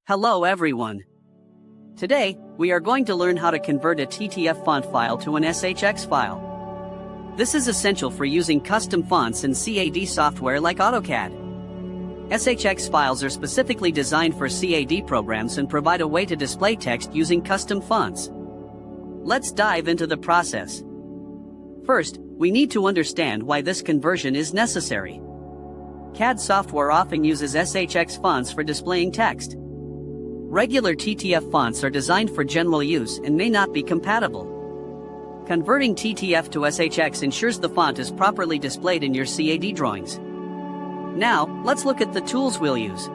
Hello everyone. Today, we are going to learn how to convert a TTF font file to an SHX file. This is essential for using custom fonts in CAD software like AutoCAD. SHX files are specifically designed for CAD programs and provide a way to display text using custom fonts. Let's dive into the process. First, we need to understand why this conversion is necessary. CAD software often uses SHX fonts for displaying text. Regular TTF fonts are designed for general use and may not be compatible. Converting TTF to SHX ensures the font is properly displayed in your CAD drawings. Now, let's look at the tools we'll use.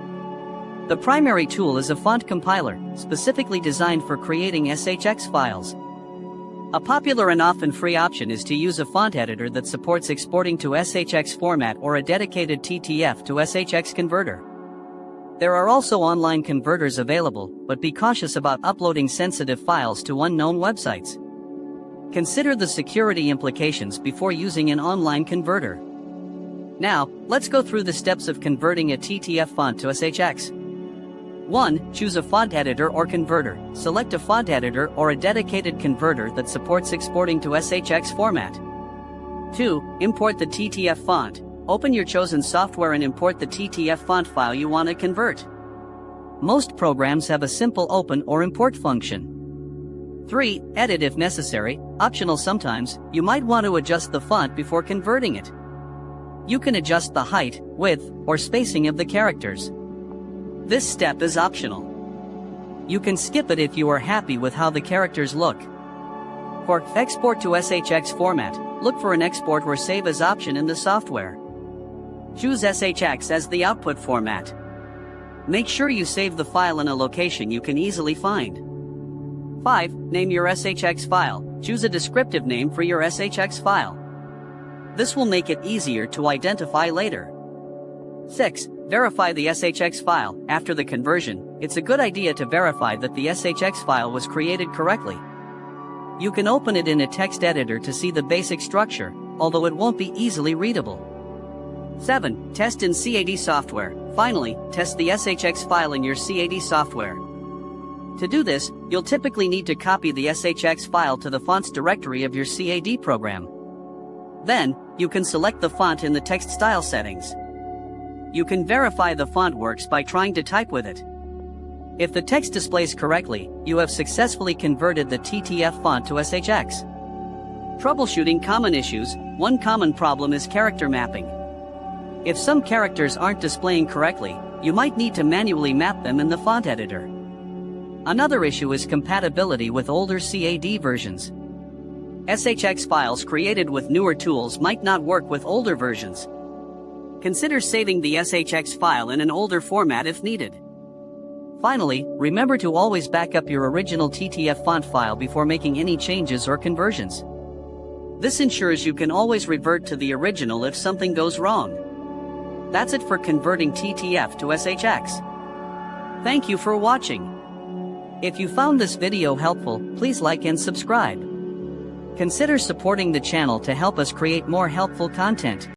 The primary tool is a font compiler, specifically designed for creating SHX files. A popular and often free option is to use a font editor that supports exporting to SHX format or a dedicated TTF to SHX converter. There are also online converters available, but be cautious about uploading sensitive files to unknown websites. Consider the security implications before using an online converter. Now, let's go through the steps of converting a TTF font to SHX. 1. Choose a font editor or converter. Select a font editor or a dedicated converter that supports exporting to SHX format. 2. Import the TTF font. Open your chosen software and import the TTF font file you want to convert. Most programs have a simple open or import function. 3. Edit if necessary. Optional sometimes, you might want to adjust the font before converting it. You can adjust the height, width, or spacing of the characters. This step is optional. You can skip it if you are happy with how the characters look. For export to SHX format, look for an export or save as option in the software. Choose SHX as the output format. Make sure you save the file in a location you can easily find. 5. Name your SHX file. Choose a descriptive name for your SHX file. This will make it easier to identify later. 6. Verify the SHX file. After the conversion, it's a good idea to verify that the SHX file was created correctly. You can open it in a text editor to see the basic structure, although it won't be easily readable. 7. Test in CAD software. Finally, test the SHX file in your CAD software. To do this, you'll typically need to copy the SHX file to the fonts directory of your CAD program. Then, you can select the font in the text style settings. You can verify the font works by trying to type with it. If the text displays correctly, you have successfully converted the TTF font to SHX. Troubleshooting common issues. One common problem is character mapping. If some characters aren't displaying correctly, you might need to manually map them in the font editor. Another issue is compatibility with older CAD versions. SHX files created with newer tools might not work with older versions. Consider saving the SHX file in an older format if needed. Finally, remember to always back up your original TTF font file before making any changes or conversions. This ensures you can always revert to the original if something goes wrong. That's it for converting TTF to SHX. Thank you for watching. If you found this video helpful, please like and subscribe. Consider supporting the channel to help us create more helpful content.